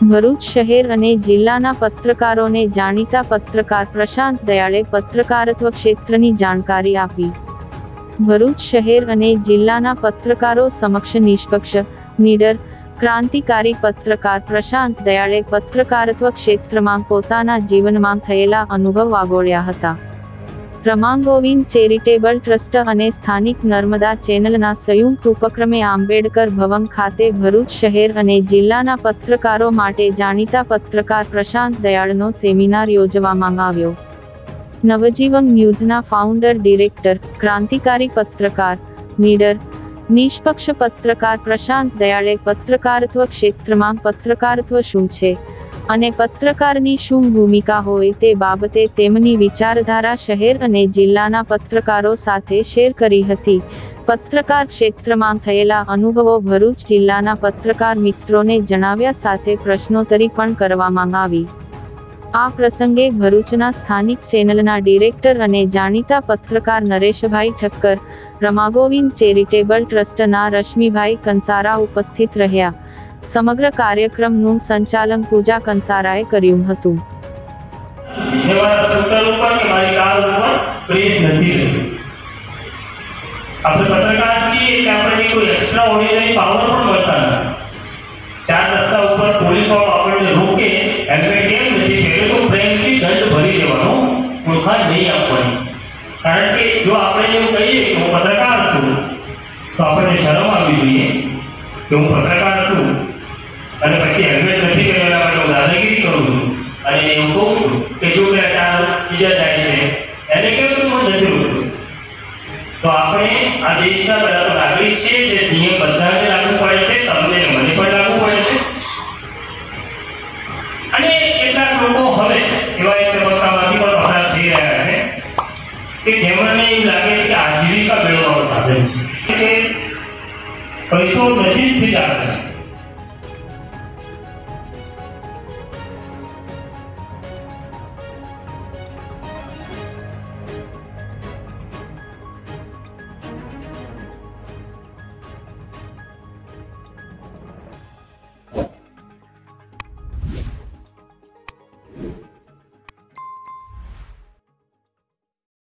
ભરૂચ શહેર અને જિલ્લાના પત્રકારોને જાણીતા પત્રકાર પ્રશાંત દયાળે પત્રકારત્વ ક્ષેત્રની જાણકારી આપી। ભરૂચ શહેર અને જિલ્લાના પત્રકારો સમક્ષ નિષ્પક્ષ, નીડર, ક્રાંતિકારી પત્રકાર પ્રશાંત દયાળે પત્રકારત્વ ક્ષેત્રમાં પોતાના જીવનમાં થયેલા અનુભવ વાગોળ્યા હતા। રમા ગોવિંદ ચેરિટેબલ ટ્રસ્ટ અને સ્થાનિક નર્મદા ચેનલના સંયુક્ત ઉપક્રમે આંબેડકર ભવન ખાતે ભરૂચ શહેર અને જિલ્લાના પત્રકારો માટે જાણીતા પત્રકાર પ્રશાંત દયાળનો સેમિનાર યોજવામાં આવ્યો। નવજીવન ન્યૂઝના ફાઉન્ડર ડિરેક્ટર, ક્રાંતિકારી પત્રકાર, નીડર, નિષ્પક્ષ પત્રકાર પ્રશાંત દયાળે પત્રકારત્વ ક્ષેત્રમાં પત્રકારત્વ શું છે અને પત્રકારની શું ભૂમિકા હોય તે બાબતે તેમની વિચારધારા શહેર અને જિલ્લાના પત્રકારો સાથે શેર કરી હતી। પત્રકાર ક્ષેત્રમાં થયેલા અનુભવો ભરૂચ જિલ્લાના પત્રકાર મિત્રોને જણાવ્યા સાથે પ્રશ્નોત્તરી પણ કરવામાં આવી। આ પ્રસંગે ભરૂચના સ્થાનિક ચેનલના ડિરેક્ટર અને જાણીતા પત્રકાર નરેશભાઈ ઠક્કર, રમા ગોવિંદ ચેરિટેબલ ટ્રસ્ટના રશ્મિભાઈ કંસારા ઉપસ્થિત રહ્યા। સમગ્ર કાર્યક્રમનું સંચાલન પૂજા કંસારાએ કર્યું હતું। કારણ કે જો આપણે એવું કહીએ કે હું પત્રકાર છું તો આપણને શરમ આવવી જોઈએ કે હું પત્રકાર છું અને પછી હેલ્મેટ નથી પહેરેલા માટે હું દાદાગીરી કરું છું અને એવું કહું છું કે જો કે ચાર બીજા જાય છે એને કેવું કે હું નથી રોકું। તો આપણે આ દેશના બધા તો નાગરિક છે જે નિયમ બધાને લાગુ પડે છે, તમને મને પણ લાગુ પડે છે। અને કેટલાક લોકો હવે એવા એક તબક્કામાંથી પણ પસાર થઈ રહ્યા છે કે જેમને એવું લાગે છે કે આજીવિકા મેળવવાનું સાધન છે, કે પૈસો નસીબથી જ આવે છે।